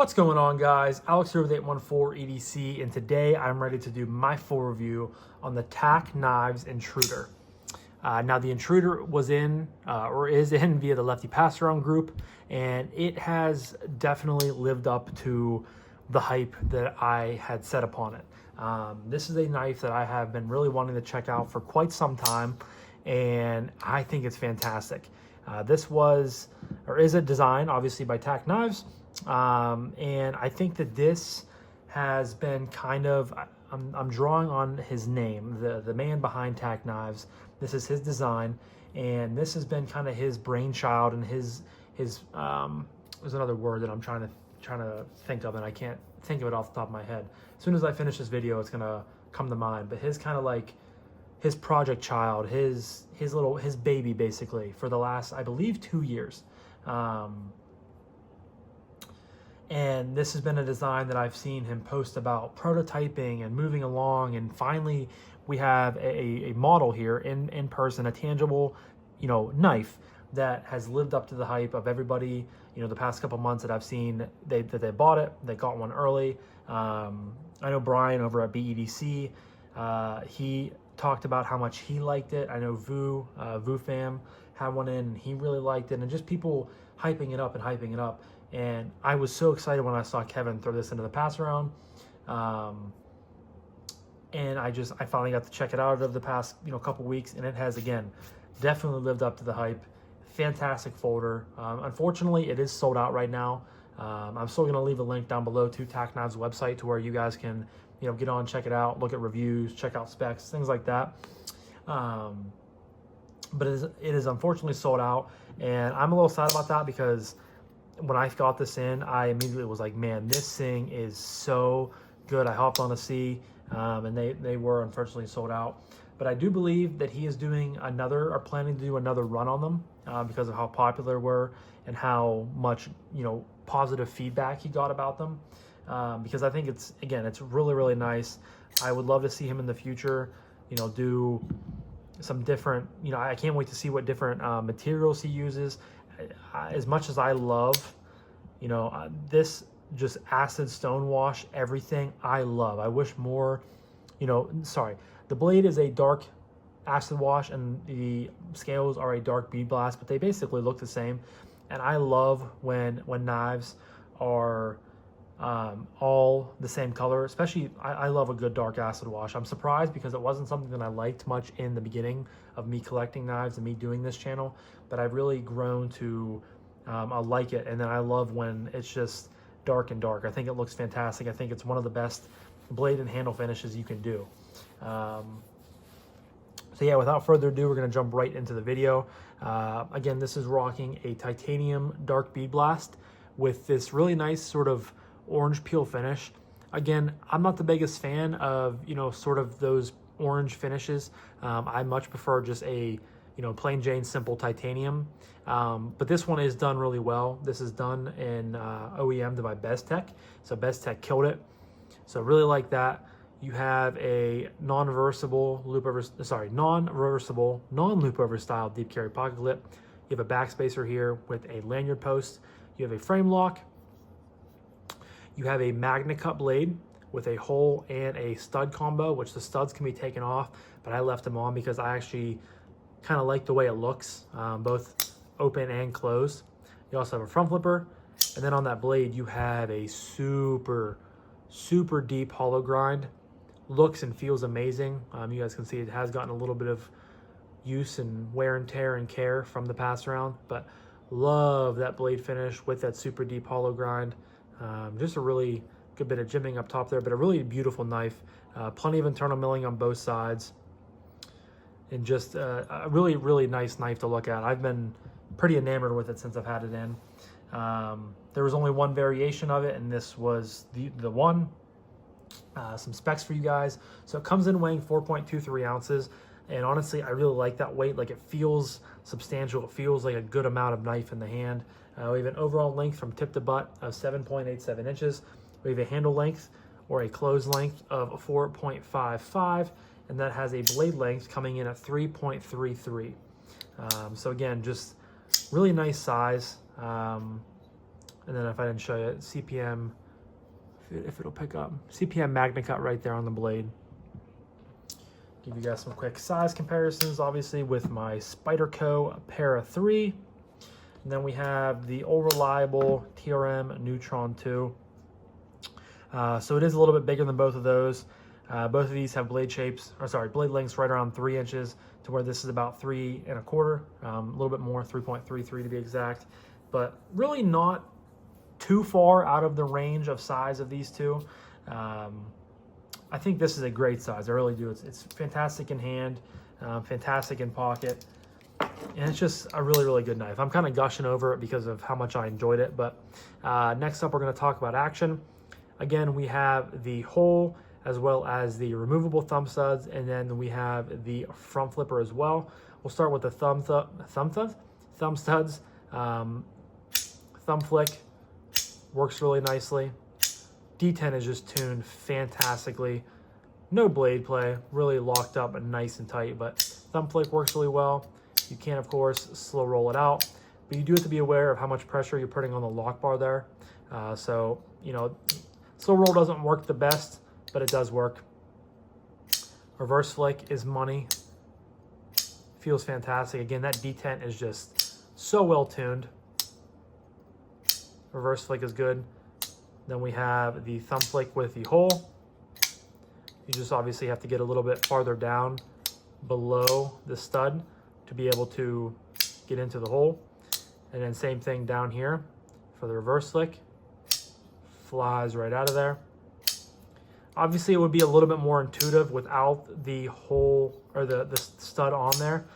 What's going on, guys? Alex here with 814 EDC, and today I'm ready to do my full review on the TacKnives Intruder. Now, the Intruder was in, or is in, via the Lefty passaround group, and it has definitely lived up to the hype that I had set upon it. This is a knife that I have been really wanting to check out for quite some time, and I think it's fantastic. This was, or is a design, obviously, by TacKnives. And I think that this has been kind of, I'm drawing on his name, the man behind TacKnives. This is his design, and this has been kind of his brainchild and his there's another word that I'm trying to think of, and I can't think of it off the top of my head. As soon as I finish this video, it's gonna come to mind. But his kind of like his project child, his baby, basically, for the last, I believe, 2 years. And this has been a design that I've seen him post about prototyping and moving along, and finally we have a model here in person, a tangible, knife that has lived up to the hype of everybody. The past couple months that I've seen that they bought it, they got one early. I know Brian over at BEDC, he talked about how much he liked it. I know Vu Fam had one in, and he really liked it, and just people hyping it up and hyping it up. And I was so excited when I saw Kevin throw this into the pass around. And I finally got to check it out over the past, couple weeks, and it has, again, definitely lived up to the hype. Fantastic folder. Unfortunately, it is sold out right now. I'm still going to leave a link down below to TacKnives' website to where you guys can, get on, check it out, look at reviews, check out specs, things like that. But it is unfortunately sold out, and I'm a little sad about that, because when I got this in, I immediately was like, man, this thing is so good. I hopped on to see, and they were unfortunately sold out. But I do believe that he is doing planning to do another run on them, because of how popular they were and how much, positive feedback he got about them. Because I think it's really, really nice. I would love to see him in the future, do some different, I can't wait to see what different materials he uses. As much as I love, this just acid stone wash, everything I love. I wish more, the blade is a dark acid wash and the scales are a dark bead blast, but they basically look the same. And I love when knives are all the same color, especially I love a good dark acid wash. I'm surprised because it wasn't something that I liked much in the beginning of me collecting knives and me doing this channel, but I've really grown to I like it. And then I love when it's just dark and dark. I think it looks fantastic. I think it's one of the best blade and handle finishes you can do. So yeah, without further ado, we're going to jump right into the video. Again, this is rocking a titanium dark bead blast with this really nice sort of orange peel finish. Again, I'm not the biggest fan of, sort of those orange finishes. I much prefer just a, plain Jane simple titanium. But this one is done really well. This is done in OEM'd by Beztech. So Beztech killed it. So really like that. You have a non-reversible, non-loop over style deep carry pocket clip. You have a backspacer here with a lanyard post. You have a frame lock. You have a magnet cut blade with a hole and a stud combo, which the studs can be taken off, but I left them on because I actually kind of like the way it looks, both open and closed. You also have a front flipper, and then on that blade you have a super deep hollow grind. Looks and feels amazing. You guys can see it has gotten a little bit of use and wear and tear and care from the pass around, but love that blade finish with that super deep hollow grind. Just a really good bit of jimping up top there, but a really beautiful knife. Plenty of internal milling on both sides, and just a really, really nice knife to look at. I've been pretty enamored with it since I've had it in. There was only one variation of it, and this was the one. Some specs for you guys. So it comes in weighing 4.23 ounces, and honestly, I really like that weight. Like, it feels substantial. It feels like a good amount of knife in the hand. We have an overall length from tip to butt of 7.87 inches. We have a handle length, or a close length, of 4.55, and that has a blade length coming in at 3.33. So again, just really nice size. And then if I didn't show you, CPM, if it'll pick up, CPM Magna Cut right there on the blade. Give you guys some quick size comparisons, obviously, with my Spyderco Para 3. And then we have the old reliable TRM Neutron 2. So it is a little bit bigger than both of those. Both of these have blade blade lengths right around 3 inches, to where this is about 3 1/4, a little bit more, 3.33 to be exact. But really not too far out of the range of size of these two. I think this is a great size. I really do. It's fantastic in hand, fantastic in pocket, and it's just a really, really good knife. I'm kind of gushing over it because of how much I enjoyed it. But next up, we're going to talk about action. Again, we have the hole as well as the removable thumb studs, and then we have the front flipper as well. We'll start with the thumb studs. Thumb flick works really nicely. D10 is just tuned fantastically. No blade play, really locked up and nice and tight, but thumb flick works really well. You can, of course, slow roll it out, but you do have to be aware of how much pressure you're putting on the lock bar there. So, you know, slow roll doesn't work the best, but it does work. Reverse flick is money. Feels fantastic. Again, that D10 is just so well tuned. Reverse flick is good. Then we have the thumb flick with the hole. You just obviously have to get a little bit farther down below the stud to be able to get into the hole. And then same thing down here for the reverse flick. Flies right out of there. Obviously, it would be a little bit more intuitive without the hole or the stud on there.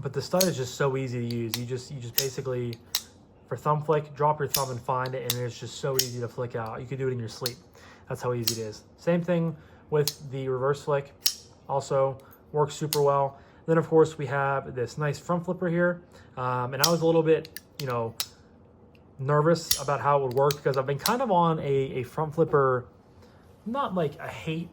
But the stud is just so easy to use. You just basically, for thumb flick, drop your thumb and find it, and it's just so easy to flick out. You could do it in your sleep. That's how easy it is. Same thing with the reverse flick. Also works super well. Then, of course, we have this nice front flipper here. And I was a little bit, you know, nervous about how it would work because I've been kind of on a front flipper, not like a hate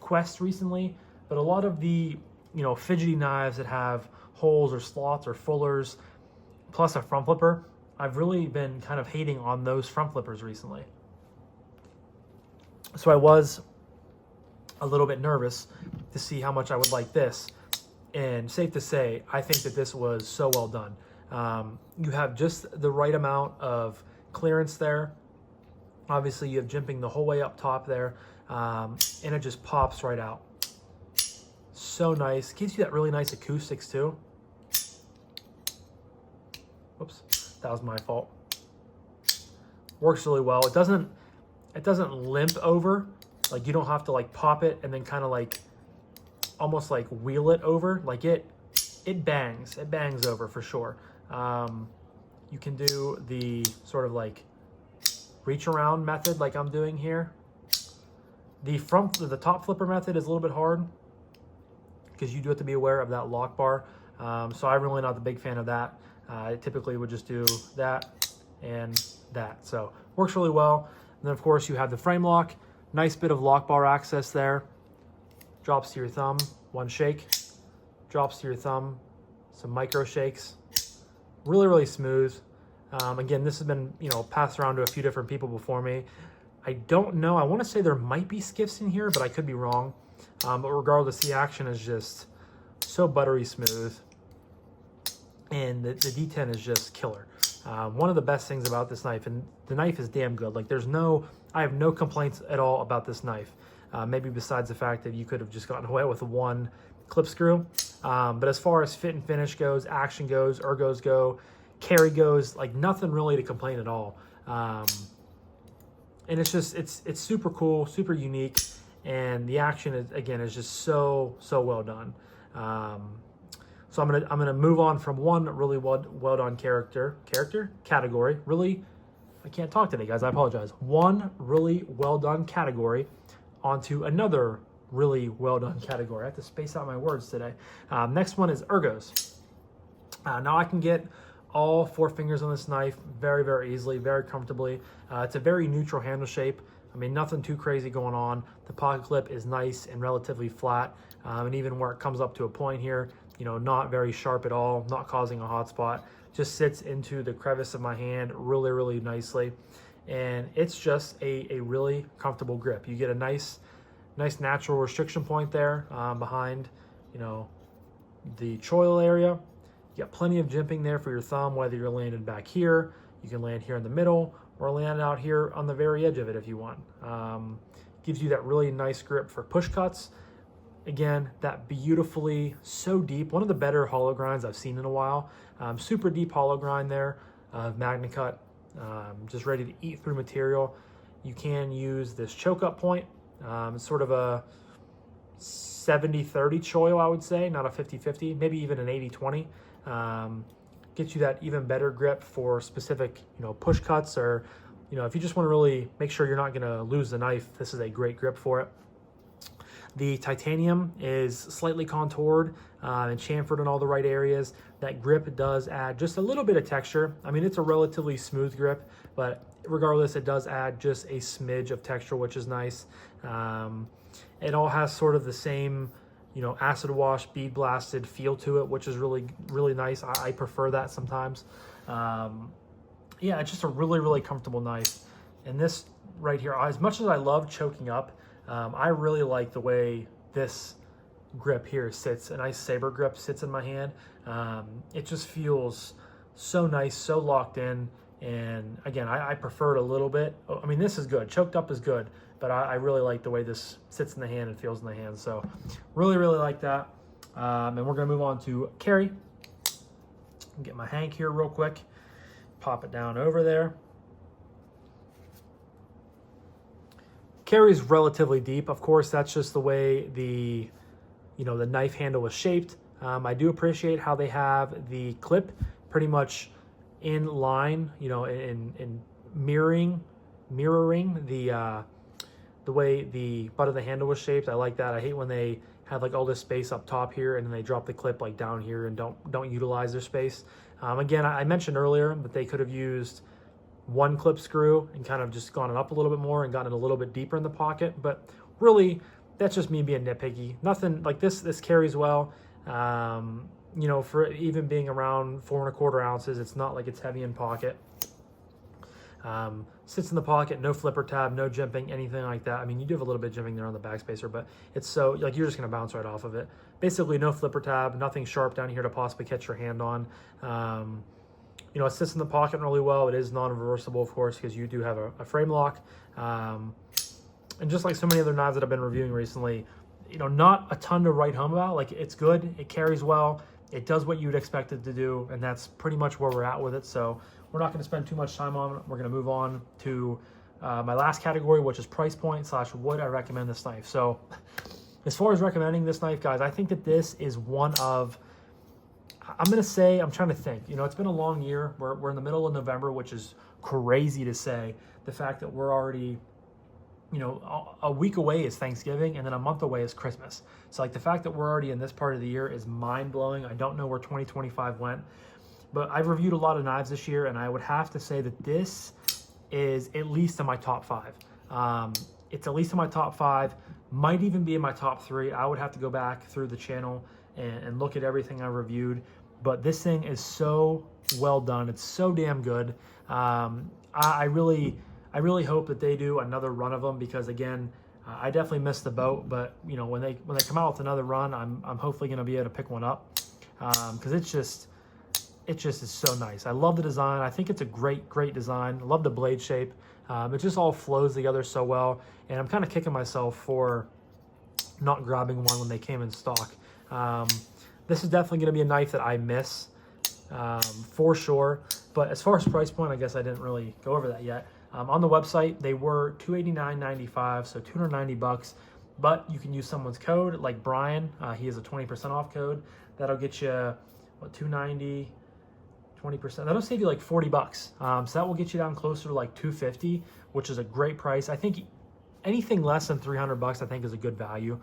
quest recently, but a lot of the, you know, fidgety knives that have holes or slots or fullers plus a front flipper, I've really been kind of hating on those front flippers recently. So I was a little bit nervous to see how much I would like this. And safe to say, I think that this was so well done. You have just the right amount of clearance there. Obviously, you have jimping the whole way up top there, and it just pops right out. So nice. Gives you that really nice acoustics too. Whoops, that was my fault. Works really well. It doesn't limp over. Like, you don't have to like pop it and then kind of like almost like wheel it over. Like it bangs. It bangs over for sure. You can do the sort of like reach around method like I'm doing here. The top flipper method is a little bit hard because you do have to be aware of that lock bar. So I'm really not the big fan of that. I typically would just do that and that. So works really well. And then of course you have the frame lock, nice bit of lock bar access there. Drops to your thumb, one shake, drops to your thumb, some micro shakes. Really, really smooth. Again, this has been, you know, passed around to a few different people before me. I don't know. I want to say there might be skiffs in here, but I could be wrong. But regardless, the action is just so buttery smooth. And the D10 is just killer. One of the best things about this knife, and the knife is damn good. Like, I have no complaints at all about this knife. Maybe besides the fact that you could have just gotten away with one clip screw. But as far as fit and finish goes, action goes, ergos go, carry goes, like nothing really to complain at all. And it's just, it's super cool, super unique. And the action is just so well done. So I'm gonna move on from one really well done category. Really, I can't talk today, guys. I apologize. One really well done category onto another really well done category. I have to space out my words today. Next one is ergos. Now I can get all 4 fingers on this knife very, very easily, very comfortably. It's a very neutral handle shape. I mean, nothing too crazy going on. The pocket clip is nice and relatively flat. And even where it comes up to a point here, you know, not very sharp at all, not causing a hot spot. just sits into the crevice of my hand really, really nicely. And it's just a really comfortable grip. You get a nice natural restriction point there behind, you know, the choil area. You got plenty of jimping there for your thumb, whether you're landing back here, you can land here in the middle, or land out here on the very edge of it if you want. Gives you that really nice grip for push cuts. Again, that beautifully, so deep, one of the better hollow grinds I've seen in a while. Super deep hollow grind there of MagnaCut, just ready to eat through material. You can use this choke up point. It's sort of a 70-30 choil, I would say, not a 50-50, maybe even an 80-20. Get you that even better grip for specific, you know, push cuts, or, you know, if you just want to really make sure you're not going to lose the knife, this is a great grip for it. The titanium is slightly contoured and chamfered in all the right areas. That grip does add just a little bit of texture. I mean, it's a relatively smooth grip, but regardless, it does add just a smidge of texture, which is nice. It all has sort of the same, you know, acid wash, bead blasted feel to it, which is really, really nice. I prefer that sometimes. Yeah, it's just a really, really comfortable knife. And this right here, as much as I love choking up, I really like the way this grip here sits. A nice saber grip sits in my hand. It just feels so nice, so locked in. And again, I prefer it a little bit. I mean, this is good. Choked up is good, but I really like the way this sits in the hand and feels in the hand. So really, really like that. And we're going to move on to carry. Get my hank here real quick. Pop it down over there. Carry's relatively deep. Of course, that's just the way the, you know, the knife handle was shaped. I do appreciate how they have the clip pretty much in line, you know, in mirroring the way the butt of the handle was shaped. I like that. I hate when they have like all this space up top here and then they drop the clip like down here and don't utilize their space. Again, I mentioned earlier that they could have used one clip screw and kind of just gone up a little bit more and gotten a little bit deeper in the pocket, but really that's just me being nitpicky. Nothing like this carries well. You know, for even being around 4 1/4 ounces, it's not like it's heavy in pocket. Sits in the pocket, no flipper tab, no jimping, anything like that. I mean, you do have a little bit of jimping there on the backspacer, but it's so, like, you're just gonna bounce right off of it. Basically no flipper tab, nothing sharp down here to possibly catch your hand on. You know, it sits in the pocket really well. It is non-reversible, of course, because you do have a frame lock. And just like so many other knives that I've been reviewing recently, you know, not a ton to write home about. Like, it's good, it carries well, it does what you would expect it to do, and that's pretty much where we're at with it. So we're not going to spend too much time on it. We're going to move on to my last category, which is price point / would I recommend this knife. So as far as recommending this knife, guys, I think that this is one of, I'm going to say, I'm trying to think, you know, it's been a long year. We're in the middle of November, which is crazy to say. The fact that we're already, you know, a week away is Thanksgiving, and then a month away is Christmas. So like the fact that we're already in this part of the year is mind-blowing. I don't know where 2025 went, but I've reviewed a lot of knives this year, and I would have to say that this is at least in my top 5. It's at least in my top 5, might even be in my top 3. I would have to go back through the channel and look at everything I reviewed, but this thing is so well done. It's so damn good. I really hope that they do another run of them, because again, I definitely missed the boat, but you know, when they come out with another run, I'm hopefully going to be able to pick one up, because it just is so nice. I love the design. I think it's a great design. I love the blade shape. It just all flows together so well, and I'm kind of kicking myself for not grabbing one when they came in stock. This is definitely going to be a knife that I miss, for sure. But as far as price point, I guess I didn't really go over that yet. On the website, they were $289.95, so $290. But you can use someone's code, like Brian. He has a 20% off code. That'll get you, what, $290, 20%. That'll save you like $40. So that will get you down closer to like $250, which is a great price. I think anything less than $300, I think, is a good value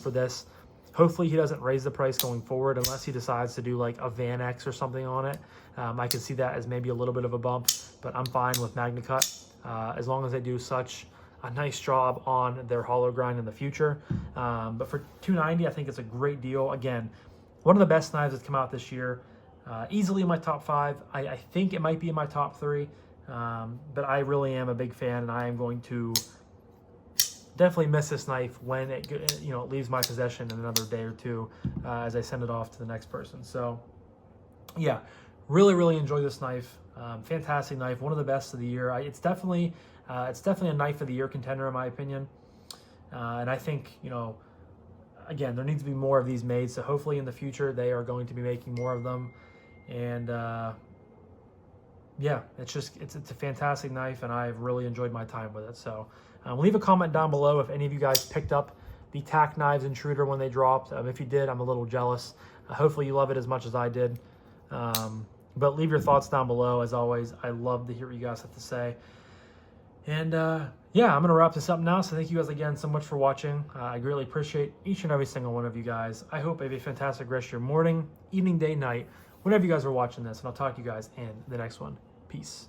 for this. Hopefully he doesn't raise the price going forward, unless he decides to do like a Van X or something on it. I can see that as maybe a little bit of a bump, but I'm fine with MagnaCut as long as they do such a nice job on their hollow grind in the future. But for $290, I think it's a great deal. Again, one of the best knives that's come out this year. Easily in my top 5. I think it might be in my top 3, but I really am a big fan, and I am going to definitely miss this knife when it leaves my possession in another day or two as I send it off to the next person. So yeah, really enjoy this knife. Fantastic knife, one of the best of the year. It's definitely a knife of the year contender in my opinion, and I think, again, there needs to be more of these made. So hopefully in the future they are going to be making more of them. And yeah, it's a fantastic knife, and I've really enjoyed my time with it. So leave a comment down below if any of you guys picked up the TacKnives Intruder when they dropped. If you did, I'm a little jealous. Hopefully you love it as much as I did. But leave your thoughts down below. As always, I love to hear what you guys have to say. And yeah, I'm going to wrap this up now. So thank you guys again so much for watching. I greatly appreciate each and every single one of you guys. I hope you have a fantastic rest of your morning, evening, day, night, whenever you guys are watching this. And I'll talk to you guys in the next one. Peace.